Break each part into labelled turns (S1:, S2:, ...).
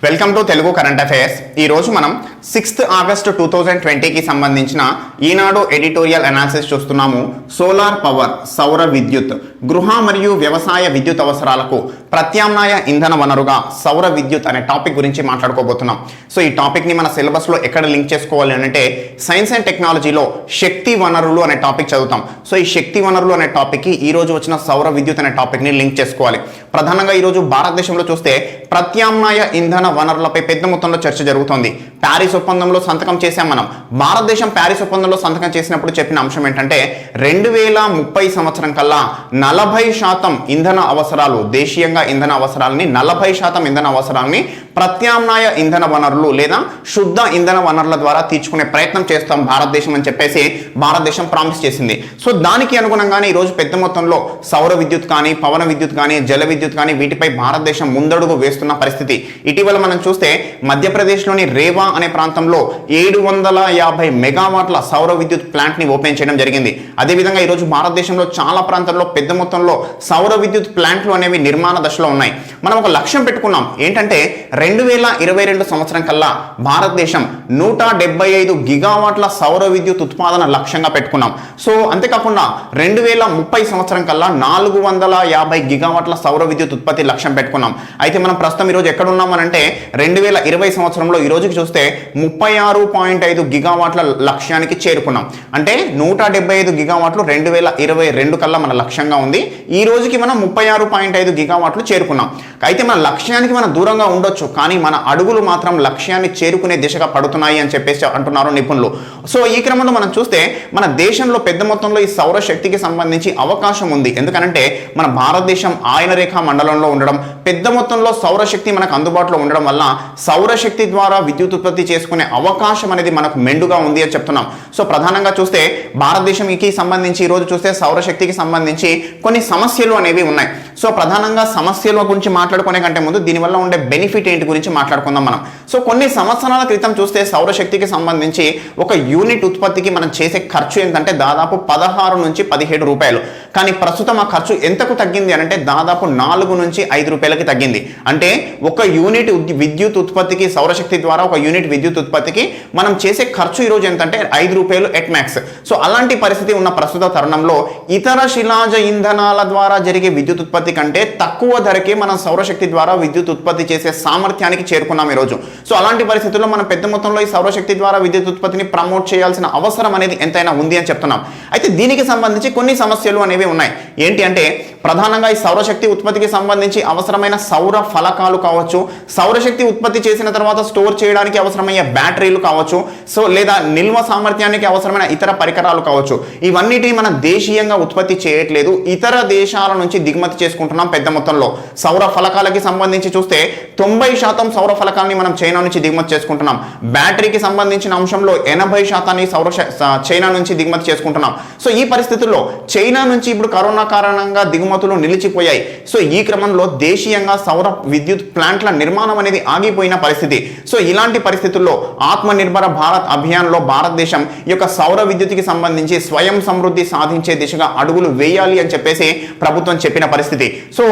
S1: Welcome to Telugu current affairs. ఈ రోజు మనం 6th ఆగస్టు 2020కి సంబంధించిన ఈనాడు ఎడిటోరియల్ అనాలిసిస్ చూస్తున్నాము. సోలార్ పవర్, సౌర విద్యుత్, గృహ మరియు వ్యవసాయ విద్యుత్ అవసరాలకు ప్రత్యామ్నాయ ఇంధన వనరుగా సౌర విద్యుత్ అనే టాపిక్ గురించి మాట్లాడుకోబోతున్నాం. సో ఈ టాపిక్ ని మన సిలబస్ లో ఎక్కడ లింక్ చేసుకోవాలి అంటే సైన్స్ అండ్ టెక్నాలజీలో శక్తి వనరులు అనే టాపిక్ చదువుతాం. సో ఈ శక్తి వనరులు అనే టాపిక్ కి ఈ రోజు వచ్చిన సౌర విద్యుత్ అనే టాపిక్ ని లింక్ చేసుకోవాలి. ప్రధానంగా ఈ రోజు భారతదేశంలో చూస్తే ప్రత్యామ్నాయ ఇంధన వనరులపై పెద్ద మొత్తంలో చర్చ జరుగుతోంది. ప్యారిస్ ఒప్పందంలో సంతకం చేశాం మనం. భారతదేశం ప్యారిస్ ఒప్పందంలో సంతకం చేసినప్పుడు చెప్పిన అంశం ఏంటంటే 2030 సంవత్సరం కల్లా 40% ఇంధన అవసరాలు, దేశీయంగా ఇంధన అవసరాలని 40% ఇంధన అవసరాలని ప్రత్యామ్నాయ ఇంధన వనరులు లేదా శుద్ధ ఇంధన వనరుల ద్వారా తీర్చుకునే ప్రయత్నం చేస్తాం భారతదేశం అని చెప్పేసి భారతదేశం ప్రామిస్ చేసింది. సో దానికి అనుగుణంగానే ఈరోజు పెద్ద మొత్తంలో సౌర విద్యుత్ కానీ, పవన విద్యుత్ కానీ, జల విద్యుత్ కానీ వీటిపై భారతదేశం ముందడుగు వేస్తున్న పరిస్థితి. ఇటీవల మనం చూస్తే మధ్యప్రదేశ్లోని రేవా అనే ప్రాంతంలో 750 మెగావాట్ల సౌర విద్యుత్ ప్లాంట్ ని ఓపెన్ చేయడం జరిగింది. అదేవిధంగా ఈరోజు భారతదేశంలో చాలా ప్రాంతాల్లో పెద్ద మొత్తంలో సౌర విద్యుత్ ప్లాంట్లు అనేవి నిర్మాణ దశలో ఉన్నాయి. మనం ఒక లక్ష్యం పెట్టుకున్నాం ఏంటంటే 2022 సంవత్సరం కల్లా భారతదేశం 175 గిగావాట్ల సౌర విద్యుత్ ఉత్పాదన లక్ష్యంగా పెట్టుకున్నాం. సో అంతేకాకుండా 2030 సంవత్సరం కల్లా 450 గిగావాట్ల సౌర విద్యుత్ ఉత్పత్తి లక్ష్యం పెట్టుకున్నాం. అయితే మనం ప్రస్తుతం ఈరోజు ఎక్కడ ఉన్నామనంటే 2020 సంవత్సరంలో ఈ రోజుకి చూస్తే 36.5 గిగావాట్ల లక్ష్యానికి చేరుకున్నాం. అంటే 175 గిగావాట్లు 2022 కల్లా మన లక్ష్యంగా ఉంది. ఈ రోజుకి మనం 36.5 గిగావాట్లు చేరుకున్నాం. అయితే మన లక్ష్యానికి మనం దూరంగా ఉండొచ్చు, కానీ మన అడుగులు మాత్రం లక్ష్యాన్ని చేరుకునే దిశగా పడుతున్నాయి అని చెప్పేసి అంటున్నారు నిపుణులు. సో ఈ క్రమంలో మనం చూస్తే మన దేశంలో పెద్ద మొత్తంలో ఈ సౌర శక్తికి సంబంధించి అవకాశం ఉంది. ఎందుకంటే మన భారతదేశం ఆయన రేఖా మండలంలో ఉండడం, పెద్ద మొత్తంలో సౌరశక్తి మనకు అందుబాటులో ఉండడం వల్ల సౌరశక్తి ద్వారా విద్యుత్ ఉత్పత్తి చేసుకునే అవకాశం అనేది మనకు మెండుగా ఉంది అని చెప్తున్నాం. సో ప్రధానంగా చూస్తే భారతదేశంకి సంబంధించి ఈ రోజు చూస్తే సౌరశక్తికి సంబంధించి కొన్ని సమస్యలు అనేవి ఉన్నాయి. సో ప్రధానంగా సమస్యల గురించి మాట్లాడుకునే కంటే ముందు దీనివల్ల ఉండే బెనిఫిట్ ఏంటి గురించి మాట్లాడుకుందాం మనం. సో కొన్ని సంవత్సరాల క్రితం చూస్తే సౌరశక్తికి సంబంధించి ఒక యూనిట్ ఉత్పత్తికి మనం చేసే ఖర్చు ఏంటంటే దాదాపు 16 నుంచి 17 రూపాయలు. కానీ ప్రస్తుతం ఆ ఖర్చు ఎంతకు తగ్గింది అంటే దాదాపు 4 నుంచి 5 రూపాయలకి తగ్గింది. అంటే ఒక యూనిట్ విద్యుత్ ఉత్పత్తికి, సౌరశక్తి ద్వారా ఒక యూనిట్ విద్యుత్ ఉత్పత్తికి మనం చేసే ఖర్చు ఈ రోజు ఎంతంటే 5 రూపాయలు ఎట్ మ్యాక్స్. సో అలాంటి పరిస్థితి ఉన్న ప్రస్తుత తరుణంలో ఇతర శిలాజ ఇంధనాల ద్వారా జరిగే విద్యుత్ ఉత్పత్తి కంటే తక్కువ ధరకే మనం సౌరశక్తి ద్వారా విద్యుత్ ఉత్పత్తి చేసే సామర్థ్యానికి చేరుకున్నాం ఈరోజు. సో అలాంటి పరిస్థితుల్లో మనం పెద్ద మొత్తంలో ఈ సౌరశక్తి ద్వారా విద్యుత్ ఉత్పత్తిని ప్రమోట్ చేయాల్సిన అవసరం అనేది ఎంతైనా ఉంది అని చెప్తున్నాం. అయితే దీనికి సంబంధించి కొన్ని సమస్యలు అనేవి ఉన్నాయి. ఏంటి అంటే ప్రధానంగా ఈ సౌరశక్తి ఉత్పత్తికి సంబంధించి అవసరమైన సౌర ఫలకాలు కావచ్చు, సౌరశక్తి ఉత్పత్తి చేసిన తర్వాత స్టోర్ చేయడానికి అవసరమయ్యే బ్యాటరీలు కావచ్చు, సో లేదా నిల్వ సామర్థ్యానికి అవసరమైన ఇతర పరికరాలు కావచ్చు, ఇవన్నిటిని మనం దేశీయంగా ఉత్పత్తి చేయట్లేదు, ఇతర దేశాల నుంచి దిగుమతి చేసుకుంటున్నాం పెద్ద మొత్తంలో. సౌర ఫలకాలకి సంబంధించి చూస్తే 90% సౌర ఫలకాలని మనం చైనా నుంచి దిగుమతి చేసుకుంటున్నాం. బ్యాటరీకి సంబంధించిన అంశంలో 80% చైనా నుంచి దిగుమతి చేసుకుంటున్నాం. సో ఈ పరిస్థితుల్లో చైనా నుంచి ఇప్పుడు కరోనా కారణంగా దిగుమతులు నిలిచిపోయాయి. సో ఈ క్రమంలో దేశీయంగా సౌర విద్యుత్ ప్లాంట్ల నిర్మాణం అనేది ఆగిపోయిన పరిస్థితి. సో ఇలాంటి పరిస్థితుల్లో ఆత్మనిర్భర భారత్ అభియాన్లో భారతదేశం ఈ యొక్క సౌర విద్యుత్కి సంబంధించి స్వయం సమృద్ధి సాధించే దిశగా అడుగులు వేయాలి అని చెప్పేసి ప్రభుత్వం చెప్పిన పరిస్థితి. సో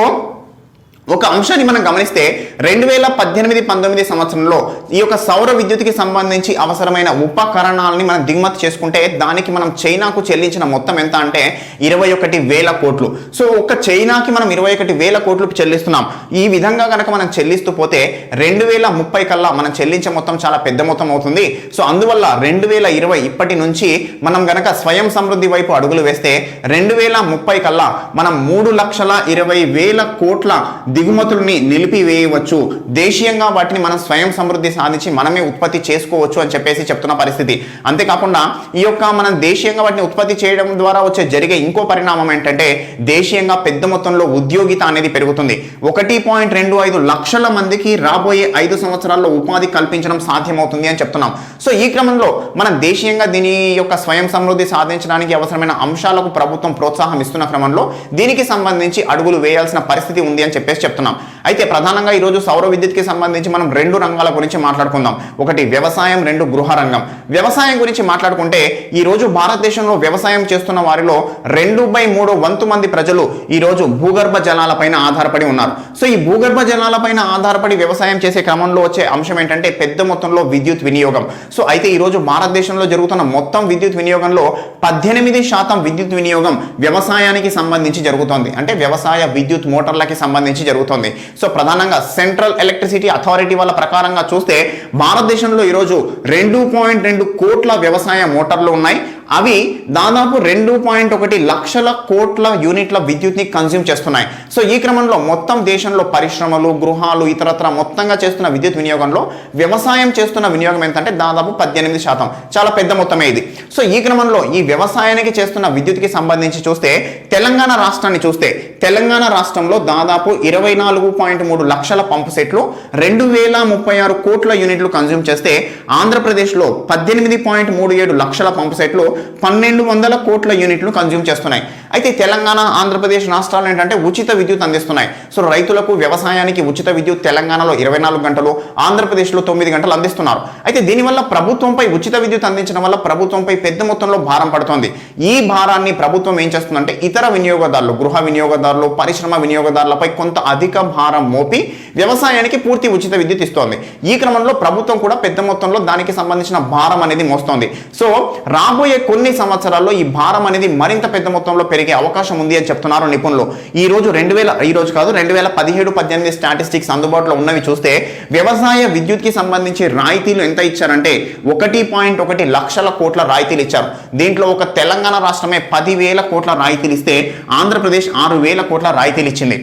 S1: ఒక అంశాన్ని మనం గమనిస్తే 2018-19 సంవత్సరంలో ఈ యొక్క సౌర విద్యుత్కి సంబంధించి అవసరమైన ఉపకరణాలని మనం దిగుమతి చేసుకుంటే దానికి మనం చైనాకు చెల్లించిన మొత్తం ఎంత అంటే 21,000 కోట్లు. సో ఒక చైనాకి మనం 21,000 కోట్లు చెల్లిస్తున్నాం. ఈ విధంగా కనుక మనం చెల్లిస్తూ పోతే 2030 కల్లా మనం చెల్లించే మొత్తం చాలా పెద్ద మొత్తం అవుతుంది. సో అందువల్ల 2020 ఇప్పటి నుంచి మనం గనక స్వయం సమృద్ధి వైపు అడుగులు వేస్తే 2030 కల్లా మనం 3,20,000 కోట్ల దిగుమతుల్ని నిలిపివేయవచ్చు. దేశీయంగా వాటిని మనం స్వయం సమృద్ధి సాధించి మనమే ఉత్పత్తి చేసుకోవచ్చు అని చెప్పేసి చెప్తున్న పరిస్థితి. అంతేకాకుండా ఈ యొక్క మనం దేశీయంగా వాటిని ఉత్పత్తి చేయడం ద్వారా వచ్చే జరిగే ఇంకో పరిణామం ఏంటంటే దేశీయంగా పెద్ద మొత్తంలో ఉద్యోగిత అనేది పెరుగుతుంది. 1.25 లక్షల మందికి రాబోయే 5 సంవత్సరాల్లో ఉపాధి కల్పించడం సాధ్యమవుతుంది అని చెప్తున్నాం. సో ఈ క్రమంలో మనం దేశీయంగా దీని యొక్క స్వయం సమృద్ధి సాధించడానికి అవసరమైన అంశాలకు ప్రభుత్వం ప్రోత్సాహం ఇస్తున్న క్రమంలో దీనికి సంబంధించి అడుగులు వేయాల్సిన పరిస్థితి ఉంది అని చెప్పేసి చెప్తున్నాం. అయితే ప్రధానంగా ఈరోజు సౌర విద్యుత్కి సంబంధించి మనం రెండు రంగాల గురించి మాట్లాడుకుందాం. ఒకటి వ్యవసాయం, రెండు గృహ రంగం. వ్యవసాయం గురించి మాట్లాడుకుంటే ఈరోజు భారతదేశంలో వ్యవసాయం చేస్తున్న వారిలో 2/3 వంతు మంది ప్రజలు ఈరోజు భూగర్భ జలాలపైన ఆధారపడి ఉన్నారు. సో ఈ భూగర్భ జలాలపైన ఆధారపడి వ్యవసాయం చేసే క్రమంలో వచ్చే అంశం ఏంటంటే పెద్ద మొత్తంలో విద్యుత్ వినియోగం. సో అయితే ఈరోజు భారతదేశంలో జరుగుతున్న మొత్తం విద్యుత్ వినియోగంలో 18% విద్యుత్ వినియోగం వ్యవసాయానికి సంబంధించి జరుగుతోంది. అంటే వ్యవసాయ విద్యుత్ మోటార్లకి సంబంధించి జరుగుతోంది. సో ప్రధానంగా సెంట్రల్ ఎలక్ట్రిసిటీ అథారిటీ వాళ్ళ ప్రకారంగా చూస్తే భారతదేశంలో ఈరోజు 2.2 కోట్ల వ్యవసాయ మోటార్లు ఉన్నాయి. అవి దాదాపు 2.1 లక్షల కోట్ల యూనిట్ల విద్యుత్ని కన్జ్యూమ్ చేస్తున్నాయి. సో ఈ క్రమంలో మొత్తం దేశంలో పరిశ్రమలు, గృహాలు, ఇతరత్ర మొత్తంగా చేస్తున్న విద్యుత్ వినియోగంలో వ్యవసాయం చేస్తున్న వినియోగం ఎంత అంటే దాదాపు 18%. చాలా పెద్ద మొత్తమే ఇది. సో ఈ క్రమంలో ఈ వ్యవసాయానికి చేస్తున్న విద్యుత్కి సంబంధించి చూస్తే తెలంగాణ రాష్ట్రాన్ని చూస్తే తెలంగాణ రాష్ట్రంలో దాదాపు 24.3 లక్షల పంపు సెట్లు 2036 కోట్ల యూనిట్లు కన్జ్యూమ్ చేస్తే ఆంధ్రప్రదేశ్లో 18.37 లక్షల పంపు సెట్లు 1200 కోట్ల యూనిట్లు కన్జ్యూమ్ చేస్తున్నాయి. అయితే తెలంగాణ, ఆంధ్రప్రదేశ్ రాష్ట్రాలు ఏంటంటే ఉచిత విద్యుత్ అందిస్తున్నాయి. సో రైతులకు వ్యవసాయానికి ఉచిత విద్యుత్ తెలంగాణలో 24 గంటలు, ఆంధ్రప్రదేశ్లో 9 గంటలు అందిస్తున్నారు. అయితే దీనివల్ల ప్రభుత్వంపై ఉచిత విద్యుత్ అందించడం వల్ల ప్రభుత్వంపై పెద్ద మొత్తంలో భారం పడుతోంది. ఈ భారాన్ని ప్రభుత్వం ఏం చేస్తుందంటే ఇతర వినియోగదారులు, గృహ వినియోగదారులు, పరిశ్రమ వినియోగదారులపై కొంత అధిక భారం మోపి వ్యవసాయానికి పూర్తి ఉచిత విద్యుత్ ఇస్తోంది. ఈ క్రమంలో ప్రభుత్వం కూడా పెద్ద మొత్తంలో దానికి సంబంధించిన భారం అనేది మోస్తోంది. సో రాబోయే కొన్ని సంవత్సరాల్లో ఈ భారం అనేది మరింత పెద్ద మొత్తంలో పెరిగే అవకాశం ఉంది అని చెప్తున్నారు నిపుణులు. ఈ రోజు 2017-18 స్టాటిస్టిక్స్ అందుబాటులో ఉన్నవి చూస్తే వ్యవసాయ విద్యుత్ కి సంబంధించి రాయితీలు ఎంత ఇచ్చారంటే 1.1 లక్షల కోట్ల రాయితీలు ఇచ్చారు. దీంట్లో ఒక తెలంగాణ రాష్ట్రమే 10,000 కోట్ల రాయితీలు ఇస్తే ఆంధ్రప్రదేశ్ 6,000 కోట్ల రాయితీలు ఇచ్చింది.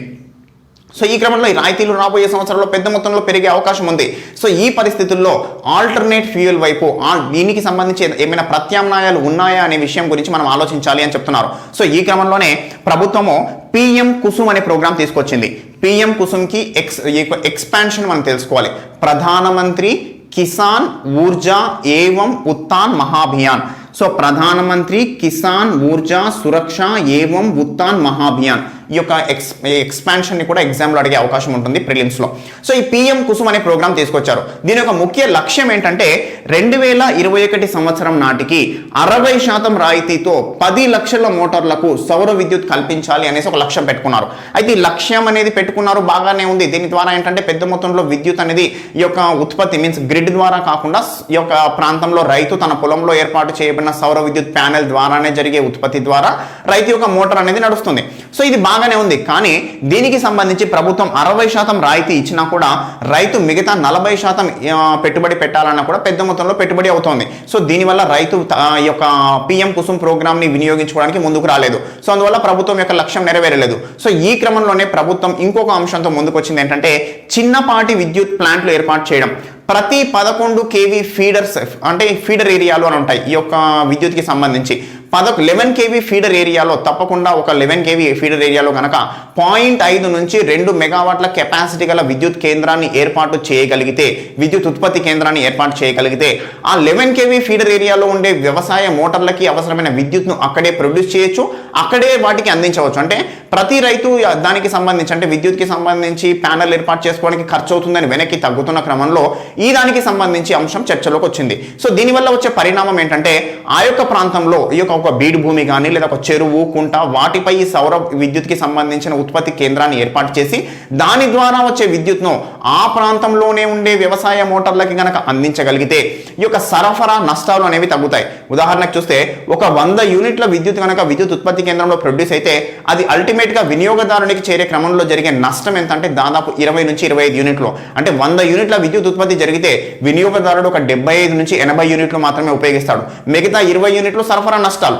S1: సో ఈ క్రమంలో ఈ రాయితీలు రాబోయే సంవత్సరాల్లో పెద్ద మొత్తంలో పెరిగే అవకాశం ఉంది. సో ఈ పరిస్థితుల్లో ఆల్టర్నేట్ ఫ్యూయల్ వైపు దీనికి సంబంధించి ఏమైనా ప్రత్యామ్నాయాలు ఉన్నాయా అనే విషయం గురించి మనం ఆలోచించాలి అని చెప్తున్నారు. సో ఈ క్రమంలోనే ప్రభుత్వము PM కుసుమ్ అనే ప్రోగ్రామ్ తీసుకొచ్చింది. PM కుసుమ్కి ఎక్స్పాన్షన్ మనం తెలుసుకోవాలి. ప్రధానమంత్రి కిసాన్ ఊర్జా ఏవం ఉత్థాన్ మహాభియాన్. సో ప్రధానమంత్రి కిసాన్ ఊర్జా సురక్ష ఏవం ఉత్థాన్ మహాభియాన్ ఈ యొక్క ఎక్స్పాన్షన్ ని కూడా ఎగ్జామ్లో అడిగే అవకాశం ఉంటుంది ప్రిలిమ్స్లో. సో ఈ PM కుసుమ్ అనే ప్రోగ్రామ్ తీసుకొచ్చారు. దీని యొక్క ముఖ్య లక్ష్యం ఏంటంటే 2021 సంవత్సరం నాటికి 60% రాయితీతో 10 లక్షల మోటార్లకు సౌర విద్యుత్ కల్పించాలి అనేసి ఒక లక్ష్యం పెట్టుకున్నారు. అయితే ఈ లక్ష్యం అనేది పెట్టుకున్నారు, బాగానే ఉంది. దీని ద్వారా ఏంటంటే పెద్ద మొత్తంలో విద్యుత్ అనేది ఈ యొక్క ఉత్పత్తి మీన్స్ గ్రిడ్ ద్వారా కాకుండా ఈ యొక్క ప్రాంతంలో రైతు తన పొలంలో ఏర్పాటు చేయబడిన సౌర విద్యుత్ ప్యానెల్ ద్వారానే జరిగే ఉత్పత్తి ద్వారా రైతు యొక్క మోటార్ అనేది నడుస్తుంది. సో ఇది బాగానే ఉంది. కానీ దీనికి సంబంధించి ప్రభుత్వం 60% రాయితీ ఇచ్చినా కూడా రైతు మిగతా 40% పెట్టుబడి పెట్టాలన్నా కూడా పెద్ద మొత్తంలో పెట్టుబడి అవుతోంది. సో దీనివల్ల రైతు ఈ యొక్క PM కుసుమ్ ప్రోగ్రామ్ ని వినియోగించుకోవడానికి ముందుకు రాలేదు. సో అందువల్ల ప్రభుత్వం యొక్క లక్ష్యం నెరవేరలేదు. సో ఈ క్రమంలోనే ప్రభుత్వం ఇంకొక అంశంతో ముందుకు వచ్చింది ఏంటంటే చిన్నపాటి విద్యుత్ ప్లాంట్లు ఏర్పాటు చేయడం. ప్రతి 11 kV ఫీడర్స్ అంటే ఫీడర్ ఏరియాలు అని ఉంటాయి ఈ యొక్క విద్యుత్కి సంబంధించి 11 kV ఫీడర్ ఏరియాలో తప్పకుండా ఒక 11 kV ఫీడర్ ఏరియాలో కనుక 0.5 నుంచి 2 మెగావాట్ల కెపాసిటీ గల విద్యుత్ కేంద్రాన్ని ఏర్పాటు చేయగలిగితే, విద్యుత్ ఉత్పత్తి కేంద్రాన్ని ఏర్పాటు చేయగలిగితే ఆ 11 kV ఫీడర్ ఏరియాలో ఉండే వ్యవసాయ మోటార్లకి అవసరమైన విద్యుత్ను అక్కడే ప్రొడ్యూస్ చేయొచ్చు, అక్కడే వాటికి అందించవచ్చు. అంటే ప్రతి రైతు దానికి సంబంధించి అంటే విద్యుత్కి సంబంధించి ప్యానెల్ ఏర్పాటు చేసుకోవడానికి ఖర్చు అవుతుందని వెనక్కి తగ్గుతున్న క్రమంలో ఈ దానికి సంబంధించి అంశం చర్చలోకి వచ్చింది. సో దీనివల్ల వచ్చే పరిణామం ఏంటంటే ఆ యొక్క ప్రాంతంలో ఈ యొక్క ఒక బీడు భూమి కానీ లేదా ఒక చెరువు, కుంట వాటిపై ఈ సౌర విద్యుత్కి సంబంధించిన ఉత్పత్తి కేంద్రాన్ని ఏర్పాటు చేసి దాని ద్వారా వచ్చే విద్యుత్ను ఆ ప్రాంతంలోనే ఉండే వ్యవసాయ మోటార్లకి గనక అందించగలిగితే ఈ యొక్క సరఫరా నష్టాలు అనేవి తగ్గుతాయి. ఉదాహరణకు చూస్తే ఒక 100 యూనిట్ల విద్యుత్ కనుక విద్యుత్ ఉత్పత్తి కేంద్రంలో ప్రొడ్యూస్ అయితే అది అల్టిమేట్ గా వినియోగదారునికి చేరే క్రమంలో జరిగే నష్టం ఎంత అంటే దాదాపు 20 నుంచి 25 యూనిట్లు. అంటే 100 యూనిట్ల విద్యుత్ ఉత్పత్తి జరిగితే వినియోగదారుడు ఒక 75 నుంచి 80 యూనిట్లు మాత్రమే ఉపయోగిస్తాడు. మిగతా 20 యూనిట్లు సరఫరా నష్టాలు.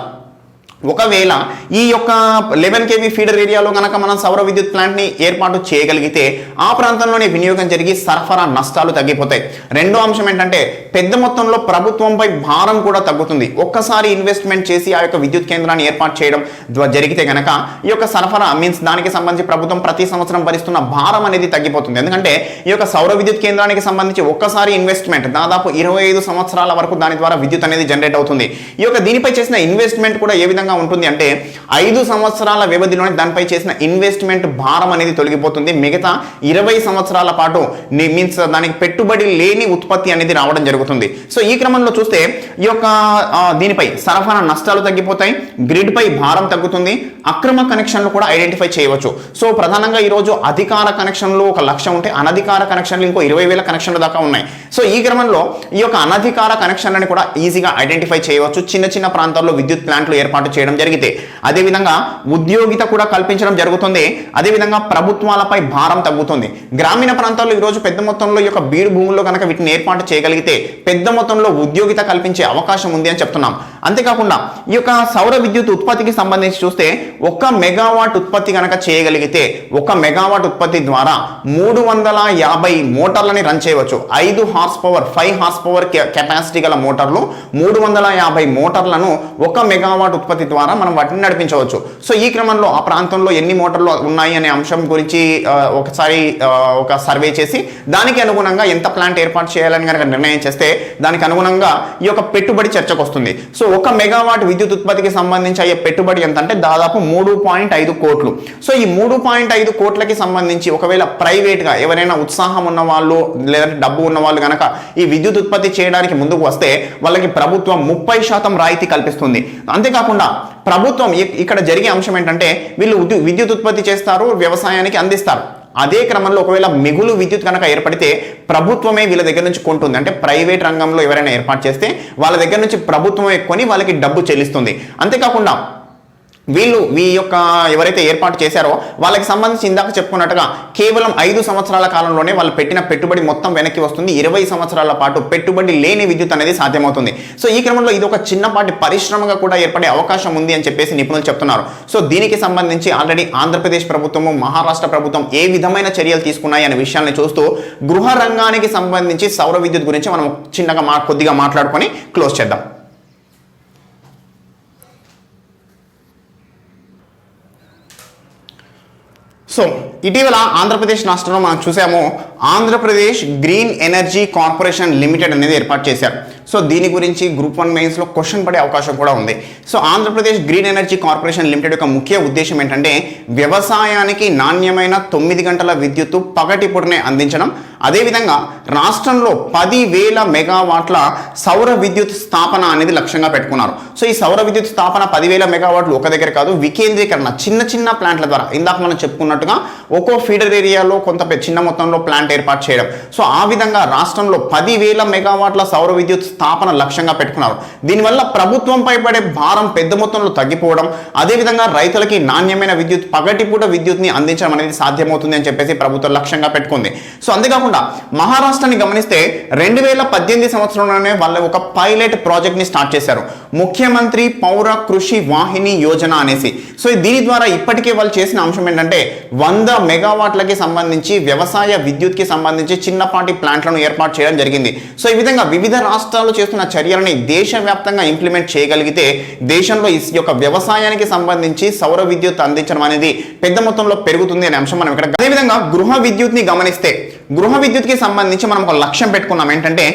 S1: ఒకవేళ ఈ యొక్క 11 kV ఫీడర్ ఏరియాలో కనుక మనం సౌర విద్యుత్ ప్లాంట్ని ఏర్పాటు చేయగలిగితే ఆ ప్రాంతంలోనే వినియోగం జరిగి సరఫరా నష్టాలు తగ్గిపోతాయి. రెండో అంశం ఏంటంటే పెద్ద మొత్తంలో ప్రభుత్వంపై భారం కూడా తగ్గుతుంది. ఒక్కసారి ఇన్వెస్ట్మెంట్ చేసి ఆ యొక్క విద్యుత్ కేంద్రాన్ని ఏర్పాటు చేయడం జరిగితే కనుక ఈ యొక్క సరఫరా మీన్స్ దానికి సంబంధించి ప్రభుత్వం ప్రతి సంవత్సరం భరిస్తున్న భారం అనేది తగ్గిపోతుంది. ఎందుకంటే ఈ యొక్క సౌర విద్యుత్ కేంద్రానికి సంబంధించి ఒక్కసారి ఇన్వెస్ట్మెంట్ దాదాపు 25 సంవత్సరాల వరకు దాని ద్వారా విద్యుత్ అనేది జనరేట్ అవుతుంది. ఈ యొక్క దీనిపై చేసిన ఇన్వెస్ట్మెంట్ కూడా ఏ విధంగా విధంగా ఉంటుంది అంటే 5 సంవత్సరాల వ్యవధిలోనే దానిపై చేసిన ఇన్వెస్ట్మెంట్ భారం అనేది తొలగిపోతుంది. మిగతా 20 సంవత్సరాల పాటు మీన్స్ దానికి పెట్టుబడి లేని ఉత్పత్తి అనేది రావడం జరుగుతుంది. సో ఈ క్రమంలో చూస్తే ఈ యొక్క దీనిపై సరఫరా నష్టాలు తగ్గిపోతాయి, గ్రిడ్ పై భారం తగ్గుతుంది, అక్రమ కనెక్షన్లు కూడా ఐడెంటిఫై చేయవచ్చు. సో ప్రధానంగా ఈరోజు అధికార కనెక్షన్లు 1,00,000 ఉంటే అనధికార కనెక్షన్లు ఇంకో 20,000 కనెక్షన్ల దాకా ఉన్నాయి. సో ఈ క్రమంలో ఈ యొక్క అనధికార కనెక్షన్లను కూడా ఈజీగా ఐడెంటిఫై చేయవచ్చు. చిన్న చిన్న ప్రాంతాల్లో విద్యుత్ ప్లాంట్లు ఏర్పాటు చేయడం జరిగితే అదేవిధంగా ఉద్యోగిత కూడా కల్పించడం జరుగుతుంది. అదేవిధంగా ప్రభుత్వాలపై భారం తగ్గుతుంది. గ్రామీణ ప్రాంతాల్లో ఈరోజు పెద్ద మొత్తంలో ఈ యొక్క బీడు భూముల్లో కనుక వీటిని ఏర్పాటు చేయగలిగితే పెద్ద మొత్తంలో ఉద్యోగిత కల్పించే అవకాశం ఉంది అని చెప్తున్నాం. అంతేకాకుండా ఈ యొక్క సౌర విద్యుత్ ఉత్పత్తికి సంబంధించి చూస్తే 1 మెగావాట్ ఉత్పత్తి కనుక చేయగలిగితే 1 మెగావాట్ ఉత్పత్తి ద్వారా 350 మోటార్లని రన్ చేయవచ్చు. 5 horse power 5 horse power capacity గల మోటార్లు 350 మోటార్లను 1 మెగావాట్ ఉత్పత్తి ద్వారా మనం వాటిని నడిపించవచ్చు. సో ఈ క్రమంలో ఆ ప్రాంతంలో ఎన్ని మోటార్లు ఉన్నాయి అనే అంశం గురించి ఒకసారి ఒక సర్వే చేసి దానికి అనుగుణంగా ఎంత ప్లాంట్ ఏర్పాటు చేయాలని కనుక నిర్ణయం చేస్తే దానికి అనుగుణంగా ఈ యొక్క పెట్టుబడి చర్చకు వస్తుంది. సో 1 మెగావాట్ విద్యుత్ ఉత్పత్తికి సంబంధించి అయ్యే పెట్టుబడి ఎంత అంటే దాదాపు 3.5 కోట్లు. సో ఈ 3.5 కోట్లకి సంబంధించి ఒకవేళ ప్రైవేట్ గా ఎవరైనా ఉత్సాహం ఉన్న వాళ్ళు లేదంటే డబ్బు ఉన్న వాళ్ళు కనుక ఈ విద్యుత్ ఉత్పత్తి చేయడానికి ముందుకు వస్తే వాళ్ళకి ప్రభుత్వం 30% రాయితీ కల్పిస్తుంది. అంతేకాకుండా ప్రభుత్వం ఇక్కడ జరిగే అంశం ఏంటంటే వీళ్ళు విద్యుత్ ఉత్పత్తి చేస్తారు, వ్యవసాయానికి అందిస్తారు. అదే క్రమంలో ఒకవేళ మిగులు విద్యుత్ కనుక ఏర్పడితే ప్రభుత్వమే వీళ్ళ దగ్గర నుంచి కొంటుంది. అంటే ప్రైవేట్ రంగంలో ఎవరైనా ఏర్పాటు చేస్తే వాళ్ళ దగ్గర నుంచి ప్రభుత్వమే కొని వాళ్ళకి డబ్బు చెల్లిస్తుంది. అంతేకాకుండా ఈ యొక్క ఎవరైతే ఏర్పాటు చేశారో వాళ్ళకి సంబంధించి ఇందాక చెప్పుకున్నట్టుగా కేవలం 5 సంవత్సరాల కాలంలోనే వాళ్ళు పెట్టిన పెట్టుబడి మొత్తం వెనక్కి వస్తుంది. 20 సంవత్సరాల పాటు పెట్టుబడి లేని విద్యుత్ అనేది సాధ్యమవుతుంది. సో ఈ క్రమంలో ఇది ఒక చిన్నపాటి పరిశ్రమగా కూడా ఏర్పడే అవకాశం ఉంది అని చెప్పేసి నిపుణులు చెప్తున్నారు. సో దీనికి సంబంధించి ఆల్రెడీ ఆంధ్రప్రదేశ్ ప్రభుత్వము, మహారాష్ట్ర ప్రభుత్వం ఏ విధమైన చర్యలు తీసుకున్నాయి అనే విషయాన్ని చూస్తూ గృహ రంగానికి సంబంధించి సౌర విద్యుత్ గురించి మనం కొద్దిగా మాట్లాడుకొని క్లోజ్ చేద్దాం. సో ఇటీవల ఆంధ్రప్రదేశ్ రాష్ట్రంలో మనం చూసాము Andhra Pradesh green energy corporation limited అనేది ఏర్పాటు చేశారు. సో దీని గురించి గ్రూప్ 1 మెయిన్స్లో క్వశ్చన్ పడే అవకాశం కూడా ఉంది. So Andhra Pradesh green energy corporation limited యొక్క ముఖ్య ఉద్దేశం ఏంటంటే వ్యవసాయానికి నాణ్యమైన 9 గంటల విద్యుత్తు పగటిపూటనే అందించడం, అదేవిధంగా రాష్ట్రంలో 10,000 మెగావాట్ల సౌర విద్యుత్ స్థాపన అనేది లక్ష్యంగా పెట్టుకున్నారు. సో ఈ సౌర విద్యుత్ స్థాపన 10,000 మెగావాట్లు ఒక దగ్గర కాదు, వికేంద్రీకరణ చిన్న చిన్న ప్లాంట్ల ద్వారా ఇందాక మనం చెప్పుకున్నట్టుగా ఒక్కో ఫీడర్ ఏరియాలో కొంత చిన్న మొత్తంలో ప్లాంట్ ఏర్పాటు చేయడం. సో ఆ విధంగా రాష్ట్రంలో 10,000 మెగావాట్ల సౌర విద్యుత్ స్థాపన లక్ష్యంగా పెట్టుకున్నారు. దీనివల్ల ప్రభుత్వంపై పడే భారం పెద్ద మొత్తంలో తగ్గిపోవడం, అదేవిధంగా రైతులకి నాణ్యమైన విద్యుత్ పగటిపూట విద్యుత్ని అందించడం అనేది సాధ్యమవుతుంది అని చెప్పేసి ప్రభుత్వం లక్ష్యంగా పెట్టుకుంది. సో అంతేకాకుండా మహారాష్ట్రని గమనిస్తే 2018 సంవత్సరంలోనే వాళ్ళు ఒక పైలట్ ప్రాజెక్ట్ ని స్టార్ట్ చేశారు, ముఖ్యమంత్రి పౌర కృషి వాహిని యోజన అనేసి. సో దీని ద్వారా ఇప్పటికే వాళ్ళు చేసిన అంశం ఏంటంటే 100 మెగావాట్లకి సంబంధించి వ్యవసాయ విద్యుత్కి సంబంధించి చిన్నపాటి ప్లాంట్లను ఏర్పాటు చేయడం జరిగింది. సో ఈ విధంగా వివిధ రాష్ట్రాలు చేస్తున్న చర్యలని దేశవ్యాప్తంగా ఇంప్లిమెంట్ చేయగలిగితే దేశంలో ఈ యొక్క వ్యవసాయానికి సంబంధించి సౌర విద్యుత్ అందించడం అనేది పెద్ద మొత్తంలో పెరుగుతుంది అనే అంశం మనం ఇక్కడ. అదేవిధంగా గృహ విద్యుత్ని గమనిస్తే గృహ విద్యుత్కి సంబంధించి మనం ఒక లక్ష్యం పెట్టుకున్నాం ఏంటంటే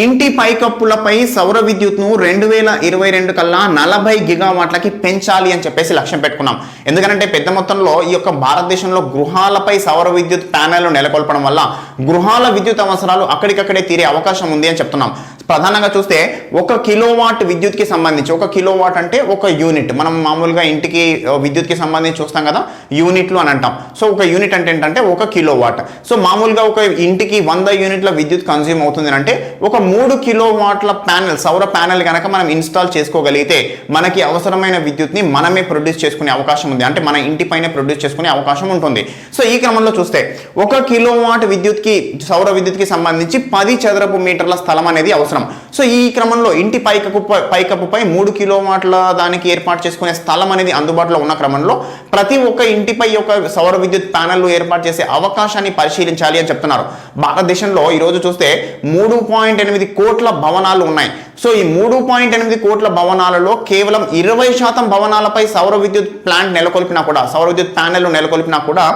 S1: ఇంటి పైకప్పులపై సౌర విద్యుత్ను 2022 కల్లా 40 గిగావాట్లకి పెంచాలి అని చెప్పేసి లక్ష్యం పెట్టుకున్నాం. ఎందుకంటే పెద్ద మొత్తంలో ఈ యొక్క భారతదేశంలో గృహాలపై సౌర విద్యుత్ ప్యానెల్ నెలకొల్పడం వల్ల గృహాల విద్యుత్ అవసరాలు అక్కడికక్కడే తీరే అవకాశం ఉంది అని చెప్తున్నాం. ప్రధానంగా చూస్తే 1 కిలోవాట్ విద్యుత్కి సంబంధించి 1 కిలోవాట్ అంటే 1 యూనిట్. మనం మామూలుగా ఇంటికి విద్యుత్కి సంబంధించి చూస్తాం కదా, యూనిట్లు అని అంటాం. సో 1 యూనిట్ అంటే ఏంటంటే 1 కిలోవాట్. సో మామూలుగా ఒక ఇంటికి 100 యూనిట్ల విద్యుత్ కన్జ్యూమ్ అవుతుంది అంటే ఒక 3 కిలోవాట్ల ప్యానెల్, సౌర ప్యానెల్ కనుక మనం ఇన్స్టాల్ చేసుకోగలిగితే మనకి అవసరమైన విద్యుత్ని మనమే ప్రొడ్యూస్ చేసుకునే అవకాశం ఉంది. అంటే మన ఇంటిపైనే ప్రొడ్యూస్ చేసుకునే అవకాశం ఉంటుంది. సో ఈ క్రమంలో చూస్తే 1 కిలోవాట్ విద్యుత్కి సౌర విద్యుత్కి సంబంధించి 10 చదరపు మీటర్ల స్థలం అనేది అవసరం. సో ఈ క్రమంలో ఇంటి పైకప్పుపై 3 కిలోవాట్ల దానికి ఏర్పాటు చేసుకునే స్థలం అనేది అందుబాటులో ఉన్న క్రమంలో ప్రతి ఒక్క ఇంటిపై ఒక సౌర విద్యుత్ ప్యానెల్ ఏర్పాటు చేసే అవకాశాన్ని పరిశీలించాలి అని చెప్తున్నారు. భారతదేశంలో ఈరోజు చూస్తే 3.8 కోట్ల భవనాలు ఉన్నాయి. సో ఈ 3.8 కోట్ల భవనాలలో కేవలం 20% భవనాలపై సౌర విద్యుత్ ప్లాంట్ నెలకొల్పినా కూడా, సౌర విద్యుత్ ప్యానెల్ నెలకొల్పినా కూడా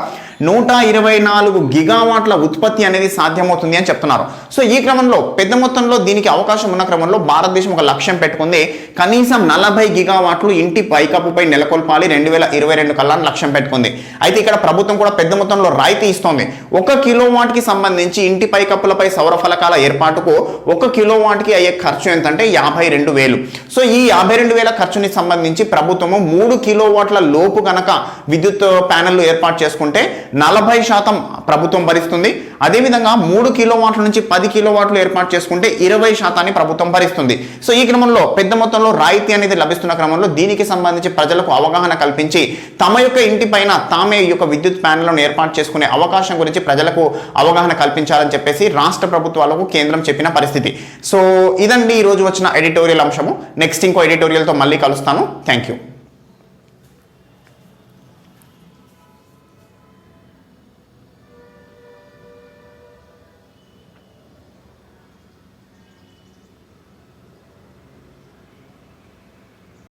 S1: 124 గిగావాట్ల ఉత్పత్తి అనేది సాధ్యమవుతుంది అని చెప్తున్నారు. సో ఈ క్రమంలో పెద్ద మొత్తంలో దీనికి అవకాశం ఉన్న క్రమంలో భారతదేశం ఒక లక్ష్యం పెట్టుకుంది, కనీసం 40 గిగావాట్లు ఇంటి పైకప్పుపై నెలకొల్పాలి 2022 కల్లా లక్ష్యం పెట్టుకుంది. అయితే ఇక్కడ ప్రభుత్వం కూడా పెద్ద మొత్తంలో రాయితీ ఇస్తోంది. 1 కిలోవాట్ కి సంబంధించి ఇంటి పైకప్పులపై సౌర ఫలకాల ఏర్పాటుకు 1 కిలోవాట్ కి అయ్యే ఖర్చు ఎంతంటే 52,000. సో ఈ 52,000 ఖర్చుని సంబంధించి ప్రభుత్వము 3 కిలోవాట్ల లోపు గనక విద్యుత్ ప్యానెల్లు ఏర్పాటు చేసుకుంటే 40% ప్రభుత్వం భరిస్తుంది. అదేవిధంగా 3 కిలోవాట్ల నుంచి 10 కిలోవాట్లు ఏర్పాటు చేసుకుంటే 20% ప్రభుత్వం భరిస్తుంది. సో ఈ క్రమంలో పెద్ద మొత్తంలో రాయితీ అనేది లభిస్తున్న క్రమంలో దీనికి సంబంధించి ప్రజలకు అవగాహన కల్పించి తమ యొక్క ఇంటి పైన తామే ఈ యొక్క విద్యుత్ ప్యానెల్లను ఏర్పాటు చేసుకునే అవకాశం గురించి ప్రజలకు అవగాహన కల్పించాలని చెప్పేసి రాష్ట్ర ప్రభుత్వాలకు కేంద్రం చెప్పిన పరిస్థితి. సో ఇదండి ఈ రోజు వచ్చిన ఎడిటోరియల్ అంశము. నెక్స్ట్ ఇంకో ఎడిటోరియల్తో మళ్ళీ కలుస్తాను. Thank you.